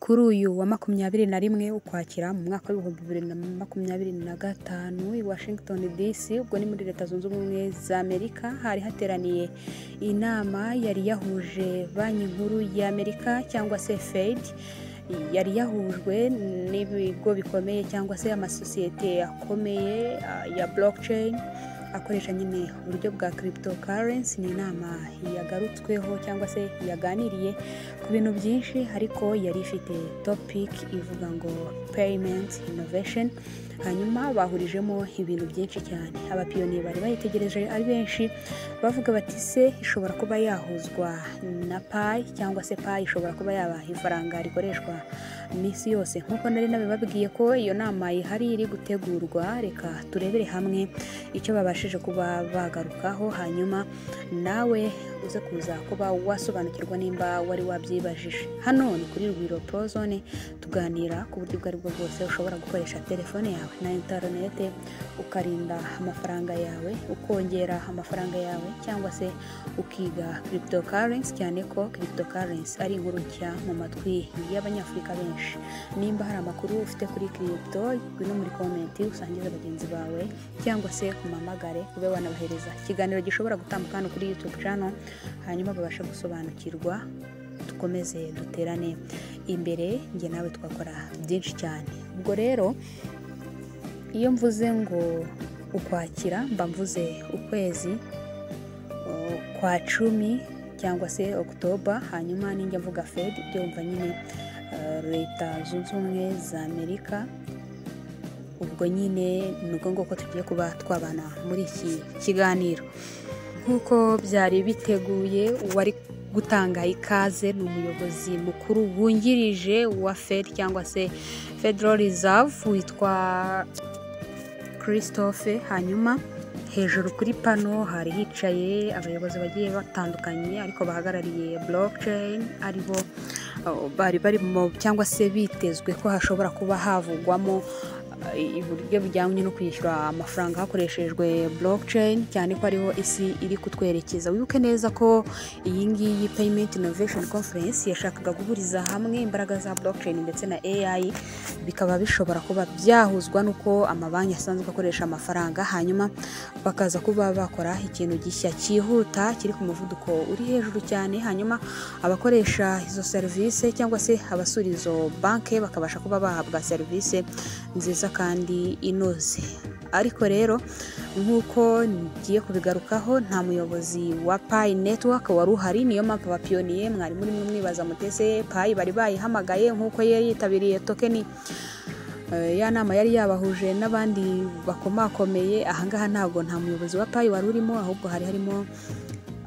Kuri uyu wa 21 Ukwakira mu mwaka wa 2025 i Washington DC, ubwo ni muri Leta Zunze Ubumwe za Amerika, hari hateraniye inama yari yahuje Banki Nkuru ya Amerika cyangwa se Fed, yari yahujwe n'ibigo bikomeye cyangwa se amasosiyete akomeye ya blockchain akoresha nyine uburyo bwa cryptocurrency. Ni inama yagarutsweho cyangwa se yaganiriye ku bintu byinshi, ariko yari ifite topic ivuga ngo payment innovation. Hanyuma bahurijemo ibintu byinshi cyane. Abapiyoniye bari bayitegereje ari benshi, bavuga bati se ishobora kuba yahuzwa na Pi, cyangwa se Pi ishobora kuba yaba ifaranga rikoreshwa misi yose. Nkuko nari nabibabwiye ko iyo nama ihari iri gutegurwa, reka turebere hamwe icyo babashije kuba bagarukaho, hanyuma nawe uze kuza kuba wasobanukirwa nimba wari wabyibajije. Hano ni kuri Rugwiro Prozone, tuganira ku buryo bwari bwo bwose ushobora gukoresha telefone yawe na interinete ukarinda amafaranga yawe, ukongera amafaranga yawe, cyangwa se ukiga cryptocurrency, cyane ko cryptocurrency ari inkuru nshya mu matwi y'Abanyafurika benshi. Nimba hari amakuru ufite kuri crypto, ngwino muri comment usangize bagenzi bawe, cyangwa se kumamagare ube wanabahereza ikiganiro gishobora gutambuka hano kuri YouTube channel, hanyuma babasha gusobanukirwa, dukomeze duterane imbere, njye nawe twakora byinshi cyane. Ubwo rero iyo mvuze ngo Ukwakira, mba mvuze ukwezi kwa 10 cyangwa se October. Hanyuma ninjya mvuga Fed, byumva nyine Leta Zunze Ubumwe za Amerika. Ubwo nyine nuko ngoko tugiye kuba twabana muri iki kiganiro. Nkuko byari biteguye, wari gutanga ikaze ni umuyobozi mukuru wungirije wa Fed cyangwa se Federal Reserve, witwa Christophe. Hanyuma hejuru kuri pano hari hicaye abayobozi bagiye batandukanye, ariko bahagarariye blockchain, aribo bari barimo cyangwa se bitezwe ko hashobora kuba havugwamo uburyo bijyanye no kwishyura amafaranga hakoreshejwe blockchain, cyane ko ariho isi iri kutwerekeza. Wibuke neza ko iyi ngiyi Payment Innovation Conference yashakaga guhuriza hamwe imbaraga za blockchain ndetse na AI, bikaba bishobora kuba byahuzwa nuko amabanki asanzwe akoresha amafaranga, hanyuma bakaza kuba bakora ikintu gishya cyihuta kiri ku muvuduko uri hejuru cyane, hanyuma abakoresha izo service cyangwa se abasura izo banke bakabasha kuba bahabwa service nziza kandi inoze. Ariko rero nkuko ngiye kubigarukaho, nta muyobozi wa Pi Network wari uhari. Niyo mpamvu abapiyoniye mwari muri mwibaza mutese Pi bari bayihamagaye nkuko yari yitabiriye tokeni ya nama yari yabahuje n'abandi bakomakomeye. Ahangaha ntabwo nta muyobozi wa Pi wari urimo, ahubwo hari harimo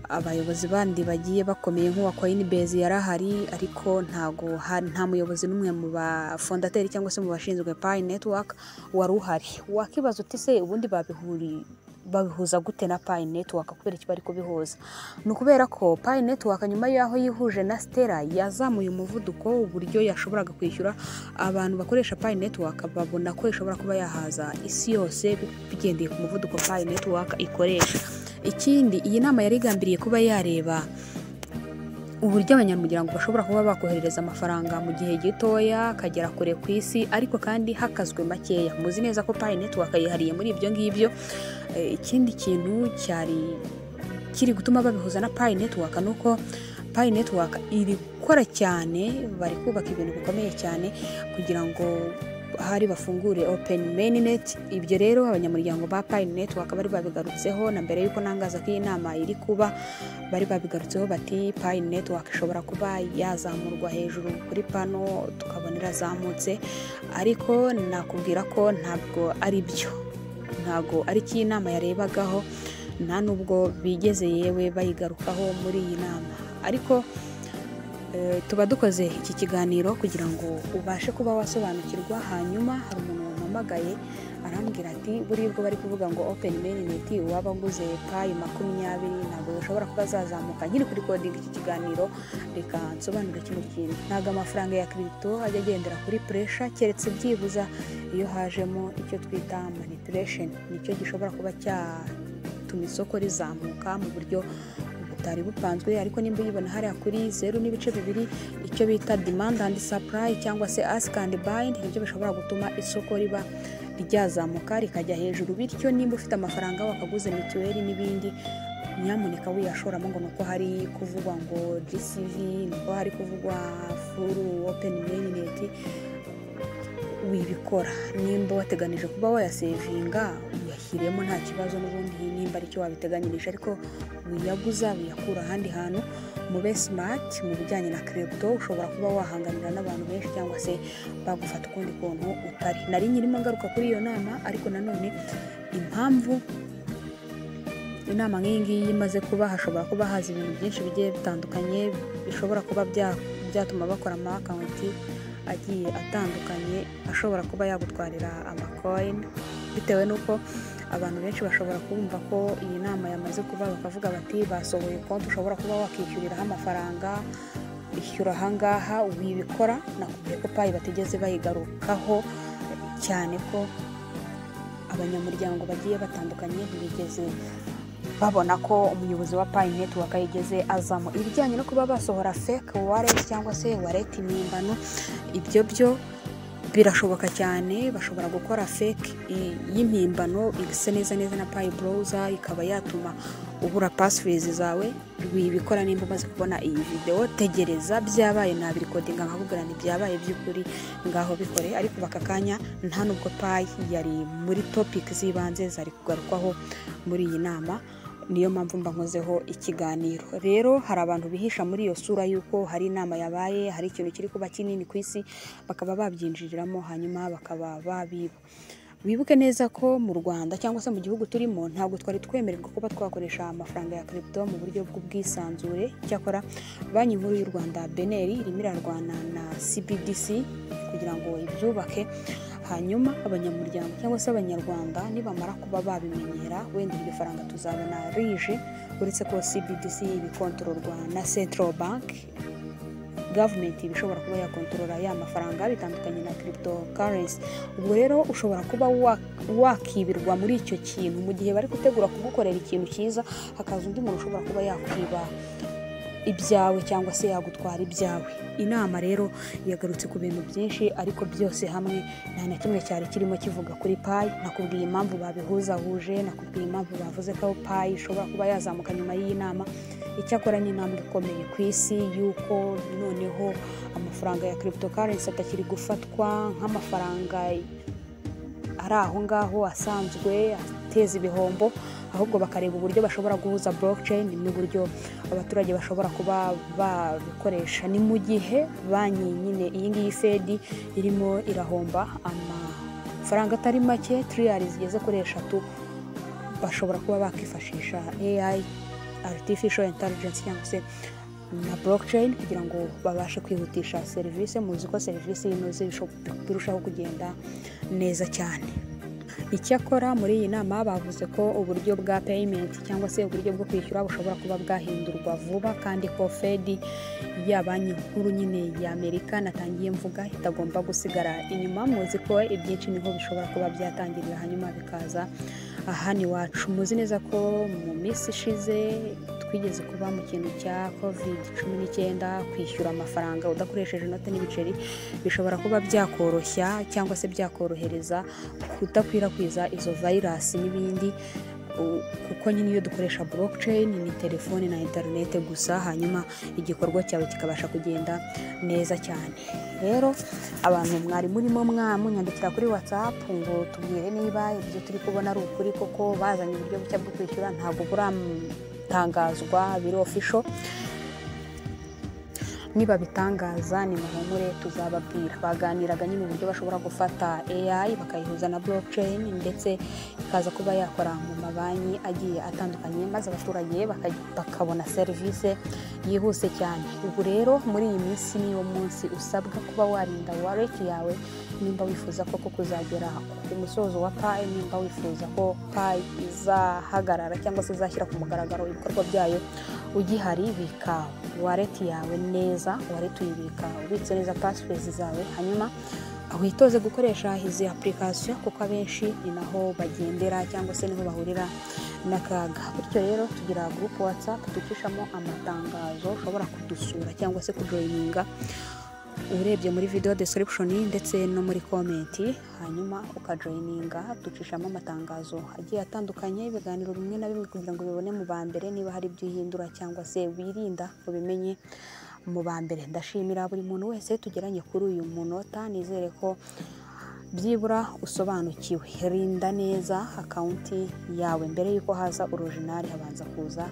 abayobozi bandi bagiye bakomeye nk'uwa Coinbase yari ahari, ariko nta muyobozi n'umwe mu bafondateri cyangwa se mu bashinzwe Pi Network wari uhari. Wakibaza uti se ubundi babihuza gute na Pi Network? Kubera iki bari kubihuza? Ni ukubera ko Pi Network nyuma yaho yihuje na Stellar yazamuye umuvuduko, uburyo yashoboraga kwishyura abantu bakoresha Pi Network, babona ko ishobora kuba yahaza isi yose bigendeye ku muvuduko Pi Network ikoresha. Ikindi, iyi nama yari igambiriye kuba yareba uburyo abanyamuryango bashobora kuba bakoherereza amafaranga mu gihe gitoya akagera kure ku isi, ariko kandi hakazwe makeya. Muzi neza ko Pi Network yihariye muri ibyo ngibyo. Ikindi kintu cyari kiri gutuma babihuza na Pi Network nuko Pi Network iri gukora cyane, bari kubaka ibintu bikomeye cyane kugira ngo hari bafungure open mainnet. Ibyo rero abanyamuryango ba Pi Network bari babigarutseho, na mbere yuko nangaza ko iyi nama iri kuba, bari babigarutseho bati Pi Network ishobora kuba yazamurwa hejuru kuri pano tukabona irazamutse. Ariko nakubwira ko ntabwo ari byo, ntabwo ari iki inama yarebagaho, nta nubwo bigeze yewe bayigarukaho muri iyi nama. Ariko tuba dukoze iki kiganiro kugira ngo ubashe kuba wasobanukirwa. Hanyuma hari umuntu wamamagaye arambwira ati buri bwo bari kuvuga ngo open mainnet waba nguze Pi 20 ntabwo ushobora kuba zazamuka. Nkiri kuri coding iki kiganiro, reka nsobanure kino kintu. Ntabwo amafaranga ya crypto ajya agendera kuri pressure, keretse byibuza iyo hajemo icyo twita manipulation. Nicyo gishobora kuba cyatuma isoko rizamuka mu buryo butari bupanzwe, ariko nimba uyibona hariya kuri 0.2 icyo bita demand and supply cyangwa se ask and buy, nibyo bishobora gutuma isoko riba ryazamuka rikajya hejuru. Bityo nimba ufite amafaranga wakaguze mituweli n'ibindi, nyamuneka wiyashoramo ngo nuko hari kuvugwa ngo GCV, nuko hari kuvugwa full open mainnet, wibikora. Nimba wateganije kuba wayasevinga, uyashyiremo nta kibazo, n'ubundi nimba aricyo wabiteganyirije, ariko wiyaguza wiyakura ahandi hantu. Mube smart mu bijyanye na crypto, ushobora kuba wahanganira n'abantu benshi cyangwa se bagufata ukundi kuntu utari. Nari nyirimo ngaruka kuri iyo nama, ariko nanone impamvu inama nk'iyi ngiyi imaze kuba, hashobora kuba haza ibintu byinshi bigiye bitandukanye bishobora kuba byatuma bakora ama account agiye atandukanye, ashobora kuba yagutwarira amacoin, bitewe n'uko abantu benshi bashobora kumva ko iyi nama yamaze kuba, bakavuga bati basohoye konti ushobora kuba wakishyuriraho amafaranga, ishyura ahangaha. Wibikora, nakubwiye ko payi batigeze bayigarukaho cyane, ko abanyamuryango bagiye batandukanye ntibigeze babona ko umuyobozi wa Pi Network yigeze azamo. Ibijyanye no kuba basohora fake wallet cyangwa se wallet impimbano, ibyo byo birashoboka cyane. Bashobora gukora fake y'impimbano igise neza na Pi browser, ikaba yatuma ubura passwords zawe. Wibikora nimba umaze kubona iyi video, tegereza byabaye nabirikodinga nkakubwira ni byabaye by'ukuri, ngaho bikore. Ariko bakakanya nta nubwo Pi yari muri topic zibanze zari kugarukwaho muri iyi nama, niyo mpamvu mba nkozeho ikiganiro. Rero hari abantu bihisha muri iyo sura yuko hari inama yabaye, hari ikintu kiri kuba kinini ku isi, bakaba babyinjiriramo hanyuma bakaba babiba. Wibuke neza ko mu Rwanda cyangwa se mu gihugu turimo, ntabwo twari twemererwa kuba twakoresha amafaranga ya crypto mu buryo bw'ubwisanzure. Cyakora Banki Nkuru y'u Rwanda BNR irimo irarwana na CBDC kugira ngo ibyubake, hanyuma abanyamuryango cyangwa se abanyarwanda nibamara kuba babimenyera, wenda iryo faranga tuzabona rije. Uretse ko CBDC ibikontororwa na Central Bank, government bishobora kuba yakontorora ya mafaranga bitandukanye na cryptocurrency. Ubwo rero ushobora kuba wakibirwa muri icyo kintu mu gihe bari gutegura kugukorera ikintu cyiza, hakaza undi muntu ushobora kuba yakwiba ibyawe cyangwa se yagutwara ibyawe. Inama rero yagarutse ku bintu byinshi, ariko byose hamwe nta na kimwe cyari kirimo kivuga kuri Pi. Nakubwiye impamvu babihuzahuje, nakubwiye impamvu bavuze ko Pi ishobora kuba yazamuka nyuma y'iyi nama. Icyakora ni intambwe ikomeye ku isi yuko noneho amafaranga ya cryptocurrency atakiri gufatwa nk'amafaranga ari aho ngaho asanzwe ateza ibihombo, ahubwo bakareba uburyo bashobora guhuza blockchain n'uburyo abaturage bashobora kuba babikoresha. Ni mu gihe banki nyine iyi ngiyi Fed irimo irahomba amafaranga atari make, trillions zigeze kuri 3, bashobora kuba bakifashisha AI, artificial intelligence cyangwa se na blockchain kugira ngo babashe kwihutisha serivisi. Muzi ko serivisi inoze birushaho kugenda neza cyane. Icyakora muri iyi nama bavuze ko uburyo bwa payment cyangwa se uburyo bwo kwishyura bushobora kuba bwahindurwa vuba, kandi ko Fed ya Banki Nkuru nyine ya Amerika natangiye mvuga itagomba gusigara inyuma. Muzi ko ibyinshi niho bishobora kuba byatangirira hanyuma bikaza hano iwacu. Muzi neza ko mu minsi ishize twigeze kuba mu kintu cya COVID-19, kwishyura amafaranga udakoresheje inote n'ibiceri bishobora kuba byakoroshya cyangwa se byakorohereza kudakwirakwiza izo virus n'ibindi, kuko nyine iyo dukoresha blockchain ni telefone na internet gusa, hanyuma igikorwa cyawe kikabasha kugenda neza cyane. Rero abantu mwari murimo munyandikira kuri WhatsApp ngo tubwire niba ibyo turi kubona ari ukuri koko bazanye uburyo bucya bwo kwishyura, ntabwo buratangazwa, biri official. Niba bitangaza ni muhumure tuzababwira. Baganiraga nyine uburyo bashobora gufata AI bakayihuza na blockchain ndetse ikaza kuba yakora mu mabanki agiye atandukanye, maze abaturage bakabona serivisi yihuse cyane. Ubu rero muri iyi minsi niyo munsi usabwa kuba warinda wallet yawe, nimba wifuza ko kuzagera ku musozo wa Pi, nimba wifuza ko Pi izahagarara cyangwa se izashyira ku mugaragaro ibikorwa byayo ugihari. Bika wallet yawe neza, wallet uyibika ubitse neza passwords zawe, hanyuma witoze gukoresha izi application kuko abenshi ni naho bagendera cyangwa se niho bahurira n'akaga. Bityo rero tugira group WhatsApp ducishamo amatangazo, ushobora kudusura cyangwa se kujoininga urebye muri video description ndetse no muri comment, hanyuma ukajoininga. Ducishamo amatangazo agiye atandukanye, ibiganiro bimwe na bimwe kugira ngo bibone mu ba mbere, niba hari ibyo uhindura cyangwa se wirinda ubimenye mu ba mbere. Ndashimira buri muntu wese tugeranye kuri uyu munota, nizere ko byibura usobanukiwe. Rinda neza akaunti yawe, mbere yuko haza original habanza kuza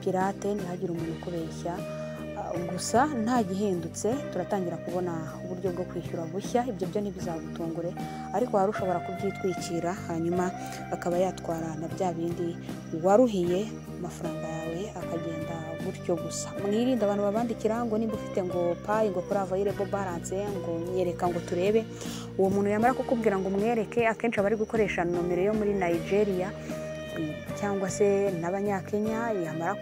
pirate, ntihagire umuntu ukubeshya. Gusa nta gihindutse, turatangira kubona uburyo bwo kwishyura bushya. Ibyo byo ntibizagutungure, ariko hari ushobora kubyitwikira hanyuma akaba yatwara na bya bindi waruhiye, amafaranga yawe akagenda gutyo gusa. Mwirinde abantu babandikira ngo nimba ufite ngo payi ngo kuri available balance ngo nyereka ngo turebe. Uwo muntu yamara kukubwira ngo mwereke, akenshi abari gukoresha nomero yo muri Nigeria cyangwa se n'abanyakenya, yamara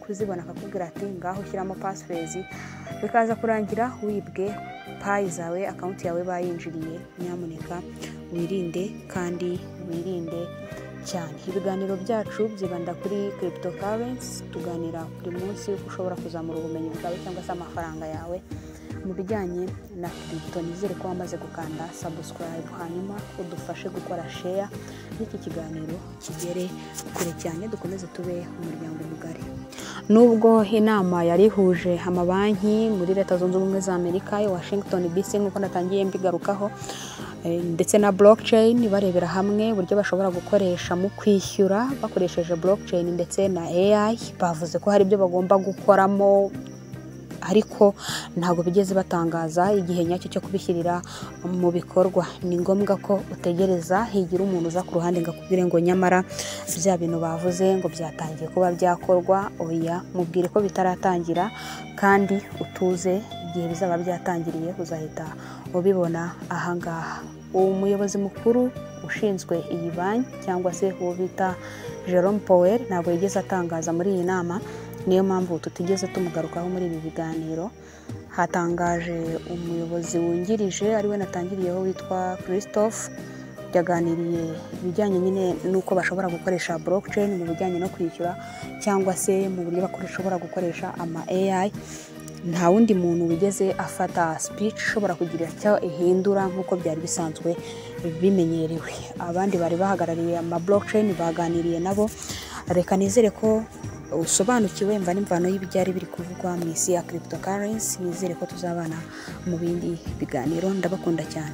kuzibona akakubwira ati ngaho ushyiramo passphrase, bikaza kurangira wibwe payi zawe, account yawe bayinjiriye. Nyamuneka wirinde kandi wirinde cyane. Ibiganiro byacu byibanda kuri cryptocurrency, tuganira buri munsi uko ushobora kuzamura ubumenyi bwawe cyangwa se amafaranga yawe mu bijyanye na crypto. Nizere ko wamaze gukanda subscribe, hanyuma udufashe gukora share n'iki kiganiro kigere kure cyane, dukomeze tube umuryango mugari. Nubwo inama yari ihuje amabanki muri Leta Zunze Ubumwe za Amerika i Washington DC, nk'uko natangiye mbigarukaho, ndetse na blockchain, barebera hamwe uburyo bashobora gukoresha mu kwishyura bakoresheje blockchain ndetse na AI, bavuze ko hari ibyo bagomba gukoramo, ariko ntabwo bigeze batangaza igihe nyacyo cyo kubishyirira mu bikorwa. Ni ngombwa ko utegereza higira umuntu uza ku ruhande ngo akubwire ngo nyamara bya bintu bavuze ngo byatangiye kuba byakorwa. Oya, mubwire ko bitaratangira kandi utuze, igihe bizaba byatangiriye uzahita ubibona ahangaha. Umuyobozi mukuru ushinzwe iyi banki cyangwa se uwo bita Jerome Powell ntabwo yigeze atangaza muri iyi nama, niyo mpamvu tutigeze tumugarukaho muri ibi biganiro. Hatangaje umuyobozi wungirije ariwe natangiriyeho witwa Christophe, yaganiriye ibijyanye nyine nuko bashobora gukoresha blockchain mu bijyanye no kwishyura cyangwa se mu buryo bashobora gukoresha ama AI. Nta wundi muntu wigeze afata speech ushobora kugira icyo ihindura nk'uko byari bisanzwe bimenyerewe. Abandi bari bahagarariye ama blockchain baganiriye nabo. Reka nizere ko usobanukiwe imva n'imvano y'ibyari biri kuvugwa mu isi ya cryptocurrency. Nizere ko tuzabana mu bindi biganiro. Ndabakunda cyane.